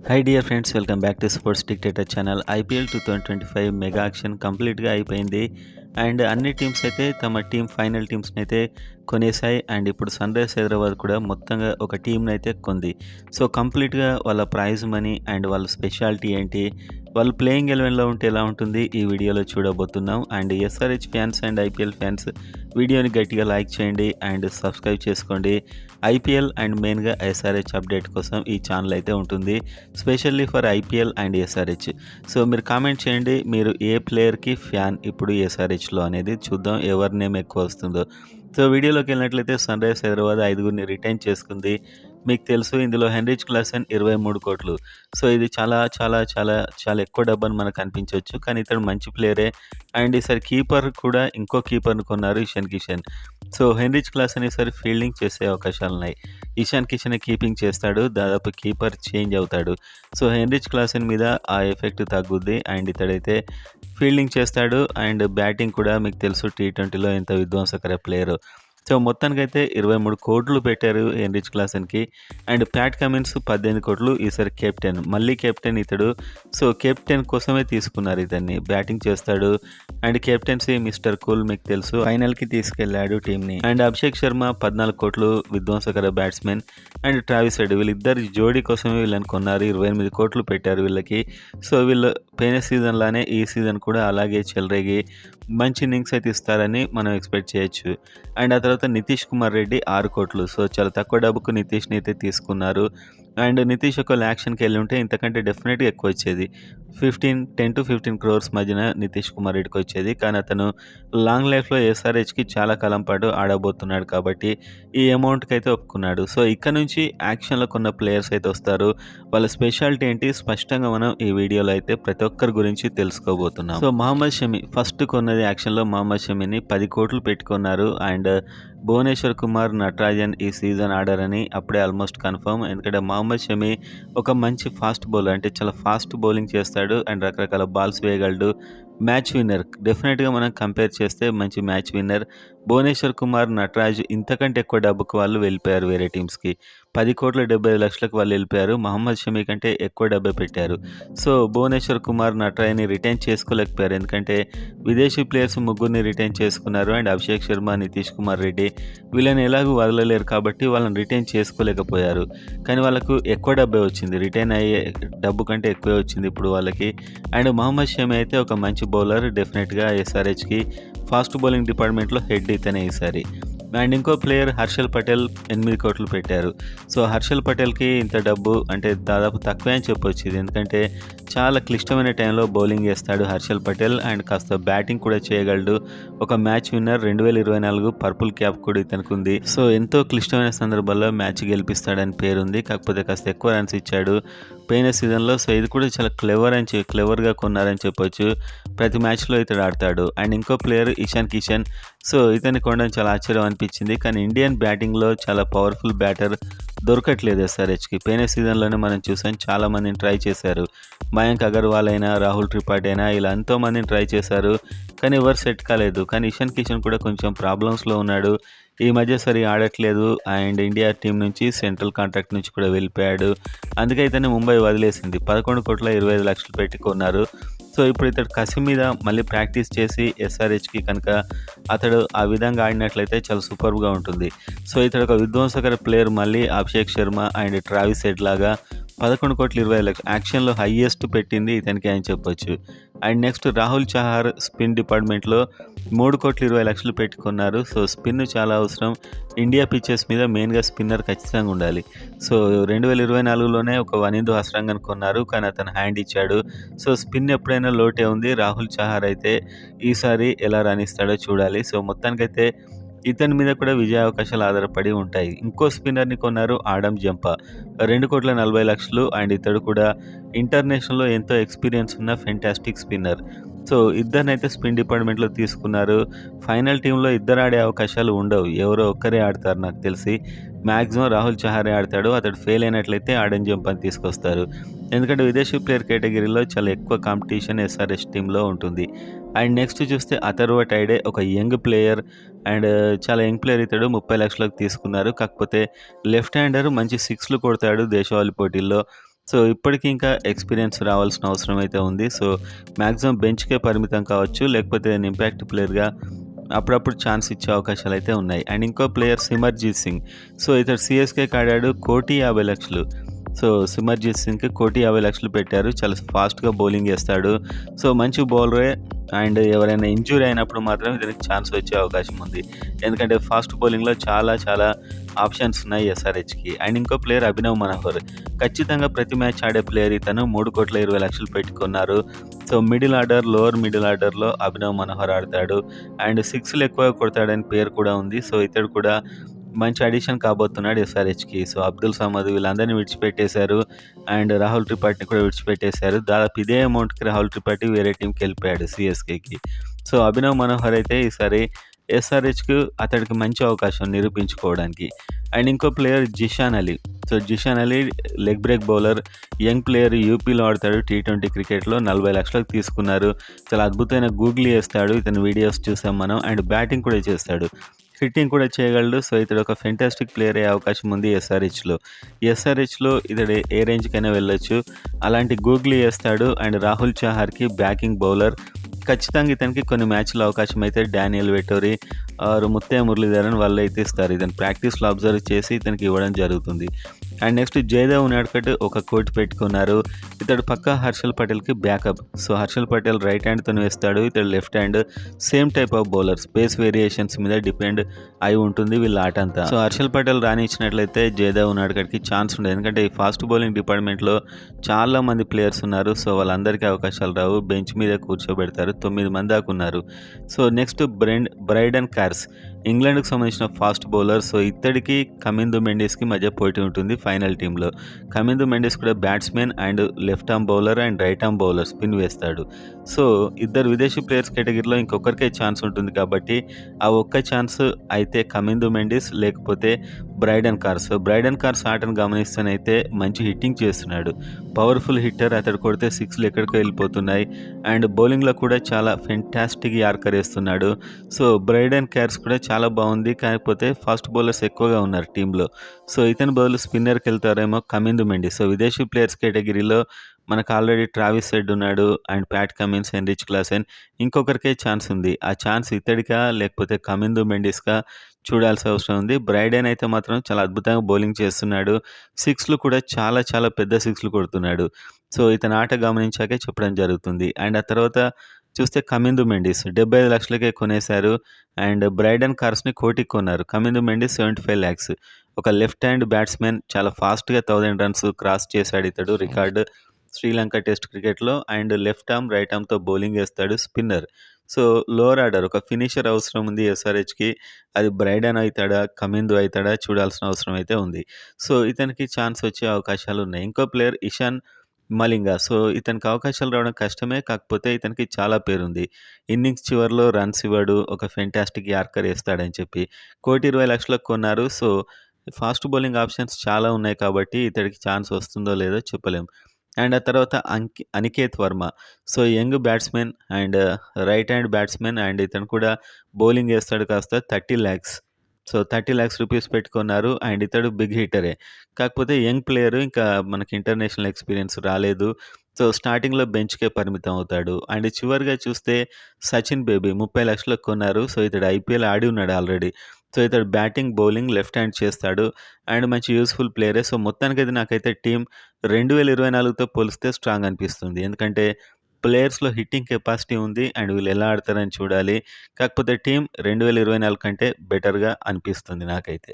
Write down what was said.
Hi dear friends, welcome back to sports dictator channel. IPL 2025 mega action కంప్లీట్గా అయిపోయింది. And అన్ని teams అయితే తమ ఫైనల్ టీమ్స్ని అయితే కొనేసాయి. అండ్ ఇప్పుడు సన్ రైజర్స్ హైదరాబాద్ కూడా మొత్తంగా ఒక టీంని అయితే కొంది. సో కంప్లీట్గా వాళ్ళ ప్రైజ్ మనీ అండ్ వాళ్ళ స్పెషాలిటీ ఏంటి, వాళ్ళు ప్లేయింగ్ 11లో ఉంటే ఎలా ఉంటుంది, ఈ వీడియోలో చూడబోతున్నాం. And SRH fans and IPL fans వీడియోని గట్టిగా లైక్ చేయండి అండ్ సబ్స్క్రైబ్ చేసుకోండి. ఐపీఎల్ అండ్ మెయిన్గా ఎస్ఆర్హెచ్ అప్డేట్ కోసం ఈ ఛానల్ అయితే ఉంటుంది, specially for IPL and SRH. So మీరు కామెంట్ చేయండి, మీరు ఏ ప్లేయర్కి ఫ్యాన్ ఇప్పుడు ఎస్ఆర్హెచ్లో అనేది చూద్దాం, ఎవరి నేమ్ ఎక్కువ వస్తుందో. సో వీడియోలోకి వెళ్ళినట్లయితే సన్ రైజర్స్ హైదరాబాద్ 5గురిని రిటైన్ చేసుకుంది. మీకు తెలుసు ఇందులో హెన్రిచ్ క్లాసెన్ 23 కోట్లు. సో ఇది చాలా చాలా చాలా చాలా ఎక్కువ డబ్బని మనకు అనిపించవచ్చు, కానీ ఇతడు మంచి ప్లేయరే. అండ్ ఈసారి కీపర్ కూడా ఇంకో కీపర్ని కొన్నారు, Ishan Kishan. So Heinrich Klaasen ఈసారి ఫీల్డింగ్ చేసే అవకాశాలు ఉన్నాయి, ఇషాన్ కిషన్ కీపింగ్ చేస్తాడు, దాదాపు కీపర్ చేంజ్ అవుతాడు. సో హెన్రిచ్ క్లాసెన్ మీద ఆ ఎఫెక్ట్ తగ్గుద్ది అండ్ ఇతడైతే ఫీల్డింగ్ చేస్తాడు. అండ్ బ్యాటింగ్ కూడా మీకు తెలుసు T20లో ఎంత విధ్వంసకర ప్లేయరు. సో మొత్తానికైతే 23 కోట్లు పెట్టారు హెన్రిచ్ క్లాసెన్కి. అండ్ ప్యాట్ కమిన్స్ 18 కోట్లు, ఈసారి కెప్టెన్, మళ్ళీ కెప్టెన్ ఇతడు. సో కెప్టెన్ కోసమే తీసుకున్నారు ఇతన్ని, బ్యాటింగ్ చేస్తాడు అండ్ కెప్టెన్సీ మిస్టర్ కూల్ మీకు తెలుసు, ఫైనల్కి తీసుకెళ్లాడు టీంని. అండ్ అభిషేక్ శర్మ 14 కోట్లు, విధ్వంసకర బ్యాట్స్మెన్. అండ్ ట్రావిస్ హెడ్, వీళ్ళిద్దరు జోడీ కోసమే వీళ్ళని కొన్నారు, 28 కోట్లు పెట్టారు వీళ్ళకి. సో వీళ్ళు పోయిన సీజన్ లానే ఈ సీజన్ కూడా అలాగే చెలరేగి మంచి ఇన్నింగ్స్ అయితే ఇస్తారని మనం ఎక్స్పెక్ట్ చేయొచ్చు. అండ్ ఆ తర్వాత నితీష్ కుమార్ రెడ్డి 6 కోట్లు. సో చాలా తక్కువ డబ్బుకు నితీష్ని అయితే తీసుకున్నారు. అండ్ నితీష్ ఒక యాక్షన్కి వెళ్ళి ఉంటే ఇంతకంటే డెఫినెట్గా ఎక్కువ వచ్చేది, 10 to 15 crores మధ్యన నితీష్ కుమార్ రెడ్డికి వచ్చేది. కానీ అతను లాంగ్ లైఫ్లో ఎస్ఆర్హెచ్కి చాలా కాలం పాటు ఆడబోతున్నాడు కాబట్టి ఈ అమౌంట్కి అయితే ఒప్పుకున్నాడు. సో ఇక్కడ నుంచి యాక్షన్లో కొన్న ప్లేయర్స్ అయితే వస్తారు, వాళ్ళ స్పెషాలిటీ ఏంటి స్పష్టంగా మనం ఈ వీడియోలో అయితే ప్రతి ఒక్కరి గురించి తెలుసుకోబోతున్నాం. సో మహమ్మద్ షమి ఫస్ట్ కొన్నది యాక్షన్లో, మహమ్మద్ షమిని 10 కోట్లు పెట్టుకున్నారు. అండ్ భువనేశ్వర్ కుమార్, నటరాజన్ ఈ సీజన్ ఆడారని అప్పుడే ఆల్మోస్ట్ కన్ఫర్మ్. ఎందుకంటే మహమ్మద్ షమి ఒక మంచి ఫాస్ట్ బౌలర్, అంటే చాలా ఫాస్ట్ బౌలింగ్ చేస్తాడు అండ్ రకరకాల బాల్స్ వేయగలడు, మ్యాచ్ విన్నర్. డెఫినెట్గా మనం కంపేర్ చేస్తే మంచి మ్యాచ్ విన్నర్. భువనేశ్వర్ కుమార్, నటరాజ్ ఇంతకంటే ఎక్కువ డబ్బుకు వాళ్ళు వెళ్ళిపోయారు వేరే టీమ్స్కి, 10 కోట్ల 75 లక్షలకు వాళ్ళు వెళ్ళిపోయారు. మహమ్మద్ షమి కంటే ఎక్కువ డబ్బే పెట్టారు. సో భువనేశ్వర్ కుమార్, నటరాజ్ని రిటైన్ చేసుకోలేకపోయారు, ఎందుకంటే విదేశీ ప్లేయర్స్ ముగ్గురిని రిటైన్ చేసుకున్నారు. అండ్ అభిషేక్ శర్మ, నితీష్ కుమార్ రెడ్డి వీళ్ళని ఎలాగూ వదలలేరు కాబట్టి వాళ్ళని రిటైన్ చేసుకోలేకపోయారు. కానీ వాళ్ళకు ఎక్కువ డబ్బే వచ్చింది, రిటైన్ అయ్యే డబ్బు కంటే ఎక్కువే వచ్చింది ఇప్పుడు వాళ్ళకి. అండ్ మహమ్మద్ షమి అయితే ఒక మంచి బౌలర్, డెఫినెట్గా ఎస్ఆర్హెచ్కి ఫాస్ట్ బౌలింగ్ డిపార్ట్మెంట్లో హెడ్ ఇతనే ఈసారి. అండ్ ఇంకో ప్లేయర్ హర్షల్ పటేల్ 8 కోట్లు పెట్టారు. సో హర్షల్ పటేల్కి ఇంత డబ్బు అంటే దాదాపు తక్కువే అని చెప్పొచ్చు ఇది, ఎందుకంటే చాలా క్లిష్టమైన టైంలో బౌలింగ్ చేస్తాడు హర్షల్ పటేల్ అండ్ కాస్త బ్యాటింగ్ కూడా చేయగలడు. ఒక మ్యాచ్ విన్నర్, 2024 పర్పుల్ క్యాప్ కూడా ఇతనికి ఉంది. సో ఎంతో క్లిష్టమైన సందర్భాల్లో మ్యాచ్ గెలిపిస్తాడని పేరుంది, కాకపోతే కాస్త ఎక్కువ రన్స్ ఇచ్చాడు పోయిన సీజన్లో. సో ఇది కూడా చాలా క్లెవర్గా కొన్నారని చెప్పొచ్చు, ప్రతి మ్యాచ్లో ఇతడు ఆడతాడు. అండ్ ఇంకో ప్లేయర్ ఇషాన్ కిషన్. సో ఇతన్ని కొనడం చాలా ఆశ్చర్యం అనిపించింది, కానీ ఇండియన్ బ్యాటింగ్లో చాలా పవర్ఫుల్ బ్యాటర్ దొరకట్లేదు ఎస్ఆర్హెచ్కి. పోయిన సీజన్లోనే మనం చూసాం, చాలా మందిని ట్రై చేశారు, మయాంక్ అగర్వాల్ అయినా, రాహుల్ త్రిపాఠి అయినా, ఇలా ఎంతో మందిని ట్రై చేశారు, కానీ ఎవరు సెట్ కాలేదు. కానీ ఇషాన్ కిషన్ కూడా కొంచెం ప్రాబ్లమ్స్లో ఉన్నాడు, ఈ మధ్య సరి ఆడట్లేదు. అండ్ ఇండియా టీం నుంచి సెంట్రల్ కాంట్రాక్ట్ నుంచి కూడా వెళ్ళిపోయాడు, అందుకే ఇతన్ని ముంబై వదిలేసింది. 11 కోట్ల 25 లక్షలు పెట్టి కొన్నారు. సో ఇప్పుడు ఇతడు కసి మీద మళ్ళీ ప్రాక్టీస్ చేసి ఎస్ఆర్హెచ్కి కనుక అతడు ఆ విధంగా ఆడినట్లయితే చాలా సూపర్గా ఉంటుంది. సో ఇతడు ఒక విధ్వంసకర ప్లేయర్, మళ్ళీ Abhishek Sharma and Travis head లాగా 11 కోట్ల 25 లక్షలు యాక్షన్లో హైయెస్ట్ పెట్టింది ఇతనికి అని చెప్పొచ్చు. And next Rahul Chahar spin డిపార్ట్మెంట్లో 3 కోట్ల 20 లక్షలు పెట్టుకున్నారు. సో స్పిన్ చాలా అవసరం ఇండియా పిచ్చెస్ మీద, మెయిన్గా స్పిన్నర్ ఖచ్చితంగా ఉండాలి. సో 2024లోనే ఒక వనిందు హస్రంగన్ కొన్నారు, కానీ అతను హ్యాండ్ ఇచ్చాడు. సో స్పిన్ ఎప్పుడైనా లోటే ఉంది. రాహుల్ చహార్ అయితే ఈసారి ఎలా రాణిస్తాడో చూడాలి. సో మొత్తానికైతే ఇతని మీద కూడా విజయ అవకాశాలు ఆధారపడి ఉంటాయి. ఇంకో స్పిన్నర్ని కొన్నారు, ఆడమ్ జంపా, 2 కోట్ల 40 లక్షలు. అండ్ ఇతడు కూడా ఇంటర్నేషనల్లో ఎంతో ఎక్స్పీరియన్స్ ఉన్న ఫెంటాస్టిక్ స్పిన్నర్. సో ఇద్దరినైతే స్పిన్ డిపార్ట్మెంట్లో తీసుకున్నారు. ఫైనల్ టీంలో ఇద్దరు ఆడే అవకాశాలు ఉండవు, ఎవరో ఒక్కరే ఆడతారు నాకు తెలిసి. మ్యాక్సిమం రాహుల్ చహారే ఆడతాడు, అతడు ఫెయిల్ అయినట్లయితే ఆడమ్ జంపాని తీసుకొస్తారు, ఎందుకంటే విదేశీ ప్లేయర్ కేటగిరీలో చాలా ఎక్కువ కాంపిటీషన్ ఎస్ఆర్హెచ్ టీంలో ఉంటుంది. అండ్ నెక్స్ట్ చూస్తే అథర్వ టైడే ఒక యంగ్ ప్లేయర్, అండ్ చాలా యంగ్ ప్లేయర్ ఇతడు, 30 లక్షలకు తీసుకున్నారు. కాకపోతే లెఫ్ట్ హ్యాండర్, మంచి 6లు కొడతాడు దేశవాళీ పోటీల్లో. సో, ఇప్పటికి ఇంకా ఎక్స్‌పీరియన్స్ రావాల్సిన అవసరం అయితే ఉంది. సో, మాక్సిమం బెంచ్‌కే పరిమితం కావచ్చు. లేకపోతే ఏదైనా ఇంపాక్ట్ ప్లేయర్‌గా అప్పుడప్పుడు ఛాన్స్ ఇచ్చే అవకాశాలైతే ఉన్నాయి. అండ్ ఇంకో ప్లేయర్ సిమర్‌జీత్ సింగ్. సో, ఇతడు సీఎస్‌కేకి ఆడాడు. 1,50,00,000. సో, సిమర్‌జీత్ సింగ్‌కి 1,50,00,000 పెట్టారు. చాలా ఫాస్ట్‌గా బౌలింగ్ ఏస్తాడు. సో, మంచి బౌలరే. అండ్ ఎవరైనా ఇంజ్యూరీ అయినప్పుడు మాత్రం ఇతనికి ఛాన్స్ వచ్చే అవకాశం ఉంది. ఎందుకంటే ఫాస్ట్ బౌలింగ్‌లో చాలా చాలా ఆప్షన్స్ ఉన్నాయి ఎస్ఆర్‌హెచ్‌కి. అండ్ ఇంకో ప్లేయర్ అభినవ్ మనోహర్. ఖచ్చితంగా ప్రతి మ్యాచ్ ఆడే ప్లేయర్ ఇతను. 3,20,00,000 పెట్టి కొన్నారు. So, middle order, lower middle ఆర్డర్‌లో అభినవ్ మనోహర్ ఆడతాడు. అండ్ సిక్స్‌లు ఎక్కువగా కొడతాడని పేరు కూడా ఉంది. సో, ఇతడు కూడా మంచి అడిషన్ కాబోతున్నాడు ఎస్ఆర్‌హెచ్‌కి. సో, అబ్దుల్ సమద్ వీళ్ళందరిని విడిచిపెట్టేశారు. అండ్ రాహుల్ త్రిపాఠిని కూడా విడిచిపెట్టేశారు. దాదాపు ఇదే అమౌంట్‌కి రాహుల్ త్రిపాఠి వేరే టీమ్‌కి వెళ్ళిపోయాడు సీఎస్‌కేకి. సో, అభినవ్ మనోహర్ అయితే ఈసారి ఎస్ఆర్‌హెచ్‌కు అతడికి మంచి అవకాశం నిరూపించుకోవడానికి. అండ్ ఇంకో player Zeeshan Ali. So, Zeeshan Ali leg break bowler. Young player యూపీలో ఆడతాడు. టీ20 క్రికెట్‌లో 40,00,000కి తీసుకున్నారు. చాలా అద్భుతమైన గూగ్లీ ఏస్తాడు. ఇతని వీడియోస్ చూసాం మనం. అండ్ బ్యాటింగ్ కూడా చేస్తాడు. హిట్టింగ్ కూడా చేయగలడు. సో, ఇతడు ఒక ఫెంటాస్టిక్ ప్లేయర్ అయ్యే అవకాశం ఉంది ఎస్ఆర్‌హెచ్‌లో. ఎస్ఆర్‌హెచ్‌లో ఇతడు ఏ రేంజ్‌కైనా వెళ్ళొచ్చు. అలాంటి గూగ్లీ ఏస్తాడు. అండ్ రాహుల్ చహార్‌కి బ్యాకింగ్ బౌలర్. ఖచ్చితంగా ఇతనికి కొన్ని మ్యాచ్‌లో అవకాశం అయితే Daniel Vettori or Muttiah Muralitharan వాళ్ళైతే ఇస్తారు. ఇతను ప్రాక్టీస్‌లో అబ్జర్వ్ చేసి ఇతనికి ఇవ్వడం జరుగుతుంది. అండ్ నెక్స్ట్ జయదేవ్ ఉనాడ్కట్ ఒక కోట్ పెట్టుకున్నారు. ఇతడు పక్కా హర్షల్ పటేల్‌కి backup. So, Harshal Patel right హ్యాండ్‌తోని వేస్తాడు. ఇతడు left hand. Same type of bowler. Space variations మీద డిపెండ్ అయి ఉంటుంది వీళ్ళ ఆట అంతా. సో, హర్షల్ పటేల్ రానిచ్చినట్లయితే జయదేవ్ ఉనాడ్కట్‌కి ఛాన్స్ ఉండదు. ఎందుకంటే ఈ ఫాస్ట్ బౌలింగ్ డిపార్ట్మెంట్‌లో చాలా మంది ప్లేయర్స్ ఉన్నారు. సో, వాళ్ళందరికీ అవకాశాలు రావు. బెంచ్ మీద కూర్చోబెడతారు. 9 మంది దాకా ఉన్నారు. So, next Brydon Carse. ఇంగ్లాండ్‌కి సంబంధించిన ఫాస్ట్ బౌలర్. సో, ఇతడికి కమిందు మెండిస్‌కి మధ్య పోటీ ఉంటుంది ఫైనల్ టీమ్‌లో. కమిందు మెండిస్ కూడా batsmen and left arm bowler and right arm bowler spin వేస్తాడు. సో, ఇద్దరు విదేశీ ప్లేయర్స్ కేటగిరీలో ఇంకొకరికే ఛాన్స్ ఉంటుంది కాబట్టి ఆ ఒక్క ఛాన్స్ అయితే కమిందు మెండిస్ లేకపోతే బ్రైడన్ కార్స్. బ్రైడన్ కార్స్ ఆటను గమనిస్తేనైతే మంచి హిట్టింగ్ చేస్తున్నాడు. Powerful hitter. అతడు కొడితే సిక్స్‌లు ఎక్కడికో వెళ్ళిపోతున్నాయి. అండ్ బౌలింగ్‌లో కూడా చాలా ఫెంటాస్టిక్ యార్కర్ ఏస్తున్నాడు. సో, బ్రైడన్ కార్స్ కూడా చాలా బాగుంది. కాకపోతే ఫాస్ట్ బౌలర్స్ ఎక్కువగా ఉన్నారు టీంలో. సో, ఇతని బదులు స్పిన్నర్‌కి వెళ్తారేమో కమిందు మెండిస్. సో, విదేశీ ప్లేయర్స్ కేటగిరీలో మనకు ఆల్రెడీ ట్రావిస్ హెడ్ ఉన్నాడు. And Pat Cummins, Heinrich Klaasen. ఇంకొకరికే ఛాన్స్ ఉంది. ఆ ఛాన్స్ ఇతడికా లేకపోతే కమిందు మెండిస్‌కా చూడాల్సిన అవసరం ఉంది. బ్రైడెన్ అయితే మాత్రం చాలా అద్భుతంగా బౌలింగ్ చేస్తున్నాడు. సిక్స్‌లు కూడా చాలా చాలా పెద్ద సిక్స్‌లు కొడుతున్నాడు. సో, ఇతని ఆట గమనించాకే చెప్పడం జరుగుతుంది. అండ్ ఆ తర్వాత చూస్తే కమిందు మెండిస్ 75,00,000కే కొనేశారు. అండ్ బ్రైడన్ కార్స్‌ని 1,00,00,000కి కొన్నారు. కమిందు మెండిస్ 75,00,000. ఒక లెఫ్ట్ హ్యాండ్ బ్యాట్స్‌మెన్. చాలా ఫాస్ట్‌గా 1000 రన్స్ క్రాస్ చేశాడు ఇతడు రికార్డ్ శ్రీలంక టెస్ట్ క్రికెట్‌లో. అండ్ లెఫ్ట్ ఆర్మ్, రైట్ ఆర్మ్‌తో బౌలింగ్ ఏస్తాడు. స్పిన్నర్. సో, లోవర్ ఆర్డర్ ఒక ఫినిషర్ అవసరం ఉంది ఎస్ఆర్‌హెచ్‌కి. అది బ్రైడన్ అయితాడా? కమిందు అయితాడా? చూడాల్సిన అవసరం అయితే ఉంది. సో, ఇతనికి ఛాన్స్ వచ్చే అవకాశాలు ఉన్నాయి. ఇంకో ప్లేయర్ ఇషాన్ మలింగ. సో, ఇతనికి అవకాశాలు రావడం కష్టమే. కాకపోతే ఇతనికి చాలా పేరుంది. ఇన్నింగ్స్ చివర్లో రన్స్ ఇవ్వడు. ఒక ఫెంటాస్టిక్ యార్కర్ ఏస్తాడని చెప్పి 1,20,00,000కి కొన్నారు. సో, ఫాస్ట్ బౌలింగ్ ఆప్షన్స్ చాలా ఉన్నాయి కాబట్టి ఇతడికి ఛాన్స్ వస్తుందో లేదో చెప్పలేం. అండ్ ఆ తర్వాత Aniket Varma. So, young batsmen and right hand batsmen. And ఇతను కూడా బౌలింగ్ ఏస్తాడు కాస్త 30,00,000. సో, 30,00,000 రూపీస్ పెట్టుకున్నారు. అండ్ ఇతడు బిగ్ హిట్టరే. కాకపోతే యంగ్ ప్లేయర్ ఇంకా మనకి ఇంటర్నేషనల్ ఎక్స్‌పీరియన్స్ రాలేదు. సో, స్టార్టింగ్‌లో బెంచ్‌కే పరిమితం అవుతాడు. అండ్ చివరిగా చూస్తే సచిన్ బేబీ 30,00,000కి కొన్నారు. సో, ఇతడు ఐపీఎల్ ఆడి ఉన్నాడు ఆల్రెడీ. సో, ఇతడు బ్యాటింగ్, బౌలింగ్ లెఫ్ట్ హ్యాండ్ చేస్తాడు. అండ్ మంచి యూజ్‌ఫుల్ ప్లేయరే. సో, మొత్తానికైతే నాకైతే టీమ్ 2024తో పోలిస్తే స్ట్రాంగ్ అనిపిస్తుంది. ఎందుకంటే ప్లేయర్స్‌లో హిట్టింగ్ కెపాసిటీ ఉంది. అండ్ వీళ్ళు ఎలా ఆడతారని చూడాలి. కాకపోతే టీమ్ 2024 కంటే బెటర్‌గా అనిపిస్తుంది నాకైతే.